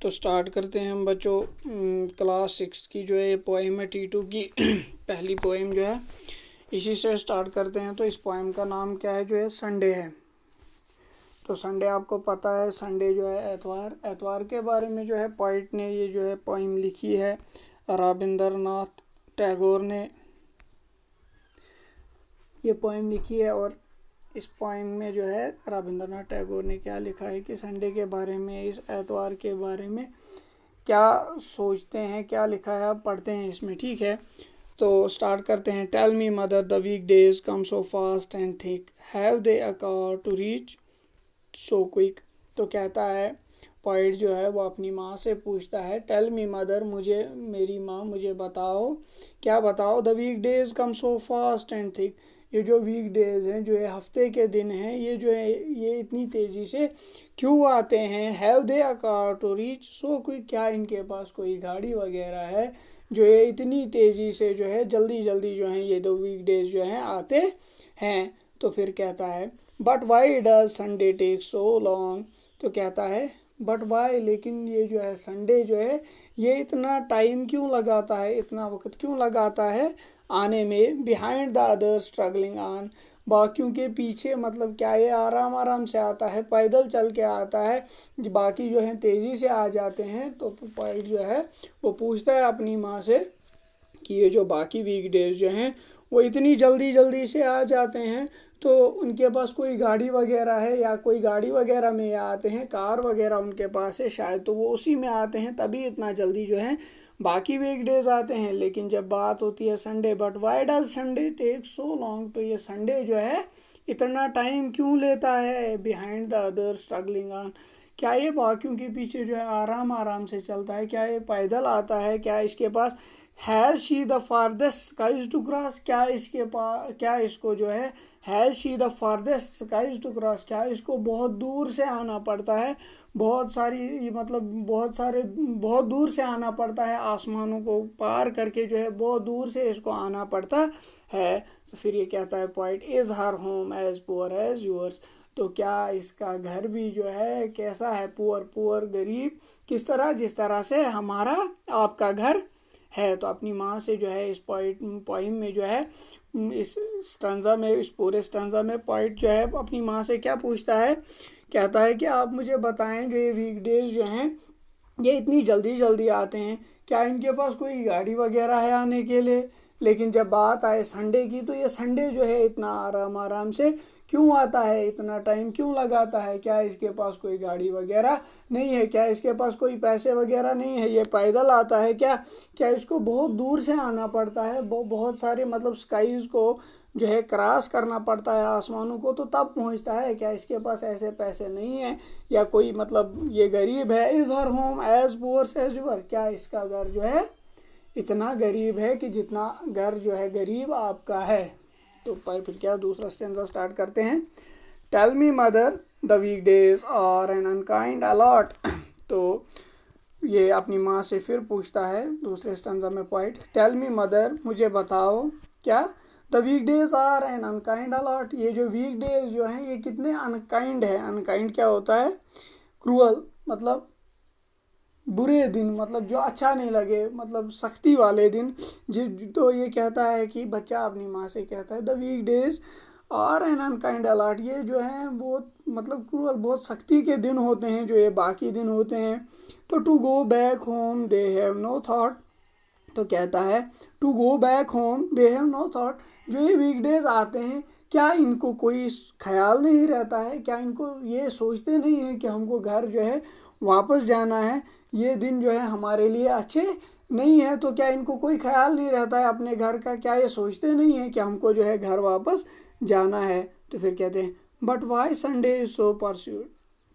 तो स्टार्ट करते हैं हम बच्चों। क्लास 6 की जो है पोएम है T2 की पहली पोएम जो है इसी से स्टार्ट करते हैं। तो इस पोएम का नाम क्या है, जो है संडे है। तो संडे आपको पता है, संडे जो है एतवार। एतवार के बारे में जो है पोइट ने ये जो है पोएम लिखी है, रविंद्रनाथ टैगोर ने ये पोएम लिखी है। और इस पोएम में जो है रविंद्रनाथ टैगोर ने क्या लिखा है कि संडे के बारे में, इस एतवार के बारे में क्या सोचते हैं, क्या लिखा है, आप पढ़ते हैं इसमें, ठीक है। तो स्टार्ट करते हैं। Tell me mother the week days come so fast and thick, have they a car to reach so quick. तो कहता है पोइट जो है वो अपनी माँ से पूछता है, टेल मी मदर, मुझे, मेरी माँ, मुझे बताओ, क्या बताओ, the week days come so fast and thick, ये जो वीक डेज हैं, जो ये हफ्ते के दिन हैं, ये जो है ये इतनी तेज़ी से क्यों आते हैं। Have they a car to reach so quick, क्या इनके पास कोई गाड़ी वगैरह है जो ये इतनी तेज़ी से जो है जल्दी जल्दी जो है ये दो वीक डेज जो हैं आते हैं। तो फिर कहता है but why does Sunday take so long. तो कहता है बट वाई, लेकिन ये जो है संडे जो है ये इतना टाइम क्यों लगाता है, इतना वक्त क्यों लगाता है आने में। Behind the other struggling on, बाकियों के पीछे, मतलब क्या ये आराम आराम से आता है, पैदल चल के आता है, बाकी जो है तेज़ी से आ जाते हैं। तो पॉइंट जो है वो पूछता है अपनी माँ से कि ये जो बाकी वीक डेज जो हैं वो इतनी जल्दी जल्दी से आ जाते हैं, तो उनके पास कोई गाड़ी वगैरह है, या कोई गाड़ी वगैरह में आते हैं, कार वगैरह उनके पास है शायद, तो वो उसी में आते हैं, तभी इतना जल्दी जो है बाकी वीक डेज आते हैं। लेकिन जब बात होती है Sunday, but why does Sunday take so long, तो ये संडे जो है इतना टाइम क्यों लेता है। Behind the other struggling on, क्या ये बाकियों के पीछे जो है आराम आराम से चलता है, क्या ये पैदल आता है, क्या इसके पास has she the farthest skies to cross, क्या इसके पास, क्या इसको जो है has she the farthest skies to cross, क्या इसको बहुत दूर से आना पड़ता है, बहुत सारी, मतलब बहुत दूर से आना पड़ता है, आसमानों को पार करके जो है बहुत दूर से इसको आना पड़ता है। तो फिर ये कहता है point, is her home as poor as yours, तो क्या इसका घर भी जो है कैसा है, पुअर, पुअर गरीब, किस तरह, जिस तरह से हमारा आपका घर है। तो अपनी माँ से जो है इस पोइम में जो है, इस स्टैंजा में, इस पूरे स्टैंजा में पोइट जो है अपनी माँ से क्या पूछता है, कहता है कि आप मुझे बताएं, जो ये वीकडेज जो हैं ये इतनी जल्दी जल्दी आते हैं, क्या इनके पास कोई गाड़ी वगैरह है आने के लिए। लेकिन जब बात आए संडे की, तो ये संडे जो है इतना आराम आराम से क्यों आता है, इतना टाइम क्यों लगाता है, क्या इसके पास कोई गाड़ी वगैरह नहीं है, क्या इसके पास कोई पैसे वगैरह नहीं है, ये पैदल आता है क्या, क्या इसको बहुत दूर से आना पड़ता है, बहुत सारे, मतलब स्काईज को जो है क्रॉस करना पड़ता है, आसमानों को, तो तब पहुंचता है, क्या इसके पास ऐसे पैसे नहीं है, या कोई, मतलब ये गरीब है। Is her home as poor as your, क्या इसका घर जो है इतना गरीब है कि जितना घर जो है गरीब आपका है। तो पर फिर क्या, दूसरा स्टेंजा स्टार्ट करते हैं। Tell me mother the week days are an unkind अलॉट। तो ये अपनी माँ से फिर पूछता है दूसरे स्टेंजा में पॉइंट, टेल मी मदर, मुझे बताओ, क्या, the week days are an unkind a lot, ये जो वीक डेज जो हैं ये कितने अनकाइंड है। अनकाइंड क्या होता है, क्रूअल, मतलब बुरे दिन, मतलब जो अच्छा नहीं लगे, मतलब सख्ती वाले दिन। तो ये कहता है कि बच्चा अपनी माँ से कहता है, द वीक डेज और एन अनकाइंड अलॉट, ये जो हैं बहुत, मतलब क्रूअल, बहुत सख्ती के दिन होते हैं जो ये बाकी दिन होते हैं। तो to go back home they have no thought, तो कहता है to go back home they have no thought, जो ये वीकडेज आते हैं क्या इनको कोई ख्याल नहीं रहता है, क्या इनको ये सोचते नहीं है कि हमको घर जो है वापस जाना है, ये दिन जो है हमारे लिए अच्छे नहीं है। तो क्या इनको कोई ख्याल नहीं रहता है अपने घर का, क्या ये सोचते नहीं है कि हमको जो है घर वापस जाना है। तो फिर कहते हैं but why Sunday is so pursued,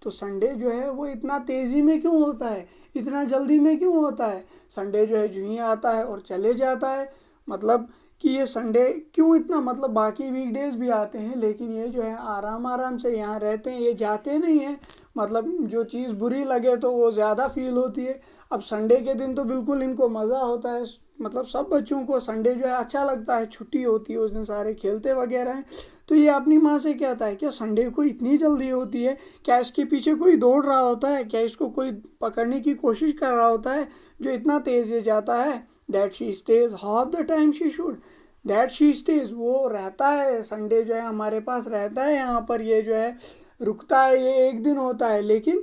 तो संडे जो है वो इतना तेज़ी में क्यों होता है, इतना जल्दी में क्यों होता है। संडे जो है जो ही आता है और चले जाता है, मतलब कि ये संडे क्यों इतना, मतलब बाकी वीकडेज भी आते हैं लेकिन ये जो है आराम आराम से यहाँ रहते हैं, ये जाते नहीं हैं। मतलब जो चीज़ बुरी लगे तो वो ज़्यादा फील होती है। अब संडे के दिन तो बिल्कुल इनको मज़ा होता है, मतलब सब बच्चों को संडे जो है अच्छा लगता है, छुट्टी होती है उस दिन, सारे खेलते वगैरह हैं। तो ये अपनी माँ से कहता है क्या संडे को इतनी जल्दी होती है, क्या इसके पीछे कोई दौड़ रहा होता है, क्या इसको कोई पकड़ने की कोशिश कर रहा होता है जो इतना तेज़ जाता है। That she stage half the time she should, that she stage वो रहता है, संडे जो है हमारे पास रहता है यहाँ पर, ये जो है रुकता है, ये एक दिन होता है, लेकिन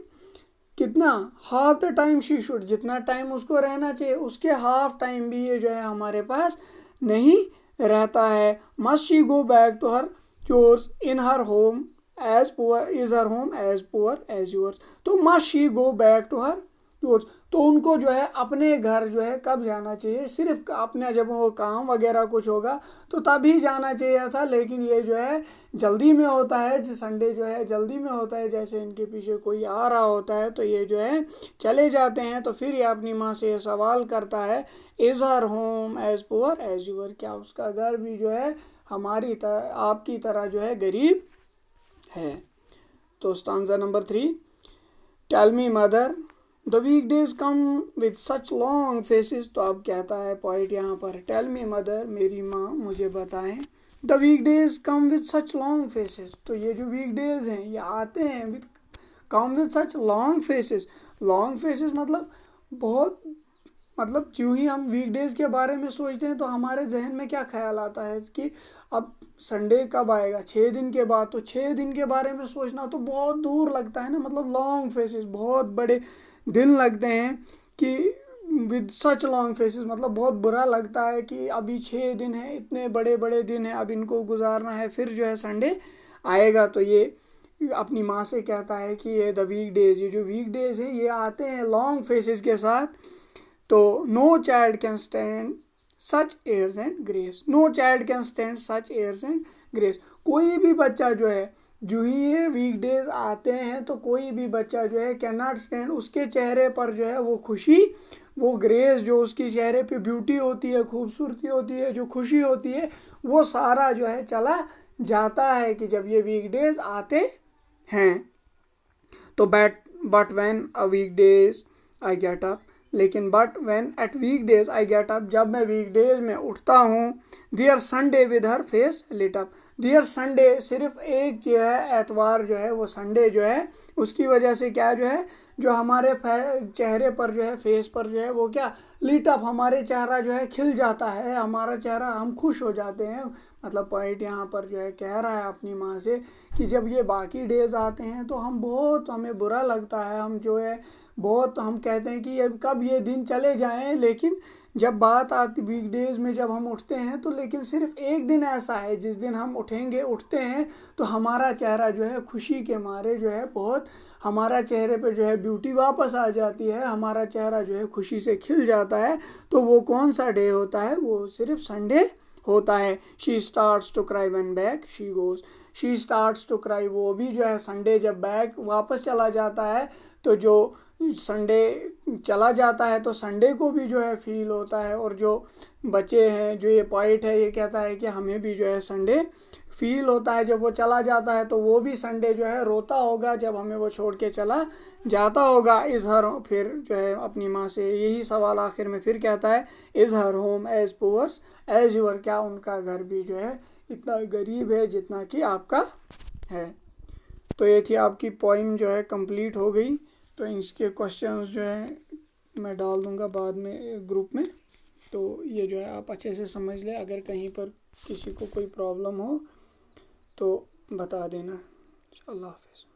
कितना, half the time she should, जितना टाइम उसको रहना चाहिए उसके हाफ टाइम भी ये जो है हमारे पास नहीं रहता है। Must she go back to her yours in her home as poor, is her home as poor as yours. तो must she go back to her yours, तो उनको जो है अपने घर जो है कब जाना चाहिए, सिर्फ अपने जब वो काम वगैरह कुछ होगा तो तभी जाना चाहिए था, लेकिन ये जो है जल्दी में होता है, जो संडे जो है जल्दी में होता है, जैसे इनके पीछे कोई आ रहा होता है तो ये जो है चले जाते हैं। तो फिर ये अपनी माँ से ये सवाल करता है, is her home as poor as your, क्या उसका घर भी जो है हमारी तरह, आपकी तरह जो है गरीब है। तो stanza number 3, tell me mother the weekdays come with such long faces. तो अब कहता है पॉइंट यहाँ पर, टेल मी मदर, मेरी माँ मुझे बताएं, the weekdays come with such long faces, तो ये जो वीकडेज हैं ये आते हैं with, come with such long faces, long faces मतलब बहुत, मतलब जो ही हम वीकडेज के बारे में सोचते हैं तो हमारे जहन में क्या ख्याल आता है कि अब संडे कब आएगा, 6 दिन के बाद, तो 6 दिन के बारे में सोचना तो बहुत दूर लगता है ना, मतलब लॉन्ग फेसेस, बहुत बड़े दिन लगते हैं कि विद सच लॉन्ग फेसेस, मतलब बहुत बुरा लगता है कि अभी 6 दिन है, इतने बड़े बड़े दिन हैं, अब इनको गुजारना है, फिर जो है संडे आएगा। तो ये अपनी माँ से कहता है कि ये द वीकडेज, ये जो वीकडेज हैं ये आते हैं लॉन्ग फेसेस के साथ। तो no child can stand such airs and grace, no child can stand such airs and grace, कोई भी बच्चा जो है, जो ही ये वीकडेज आते हैं तो कोई भी बच्चा जो है कैन नॉट स्टैंड, उसके चेहरे पर जो है वो खुशी, वो ग्रेस, जो उसके चेहरे पे ब्यूटी होती है, खूबसूरती होती है, जो खुशी होती है, वो सारा जो है चला जाता है कि जब ये वीकडेज आते हैं। तो but when a weekdays I get up, लेकिन but when at weekdays I get up, जब मैं वीकडेज में उठता हूँ, there Sunday with her face lit up, there Sunday, सिर्फ एक जो है एतवार जो है वो संडे जो है उसकी वजह से क्या जो है, जो हमारे चेहरे पर जो है, फेस पर जो है वो क्या लिट अप, हमारे चेहरा जो है खिल जाता है, हमारा चेहरा, हम खुश हो जाते हैं। मतलब पॉइंट यहाँ पर जो है कह रहा है अपनी माँ से कि जब ये बाकी डेज आते हैं तो हम बहुत, हमें बुरा लगता है, हम जो है बहुत, हम कहते हैं कि अब कब ये दिन चले जाएं, लेकिन जब बात आती वीकडेज में जब हम उठते हैं तो, लेकिन सिर्फ एक दिन ऐसा है जिस दिन हम उठते हैं तो हमारा चेहरा जो है खुशी के मारे जो है बहुत, हमारा चेहरे पे जो है ब्यूटी वापस आ जाती है, हमारा चेहरा जो है खुशी से खिल जाता है। तो वो कौन सा डे होता है, वो सिर्फ संडे होता है। She starts to cry when back she goes, she starts to cry, वो भी जो है संडे जब बैक वापस चला जाता है, तो जो संडे चला जाता है तो संडे को भी जो है फील होता है, और जो बच्चे हैं, जो ये पॉइंट है ये कहता है कि हमें भी जो है संडे फील होता है, जब वो चला जाता है तो वो भी संडे जो है रोता होगा जब हमें वो छोड़ के चला जाता होगा। इज़ हर, फिर जो है अपनी माँ से यही सवाल आखिर में फिर कहता है, is her home as poors as your, क्या उनका घर भी जो है इतना गरीब है जितना कि आपका है। तो ये थी आपकी पोइम जो है कंप्लीट हो गई। तो इसके क्वेश्चंस जो है मैं डाल दूंगा बाद में ग्रुप में, तो ये जो है आप अच्छे से समझ लें, अगर कहीं पर किसी को कोई प्रॉब्लम हो तो बता देना। अल्लाह हाफ़िज़।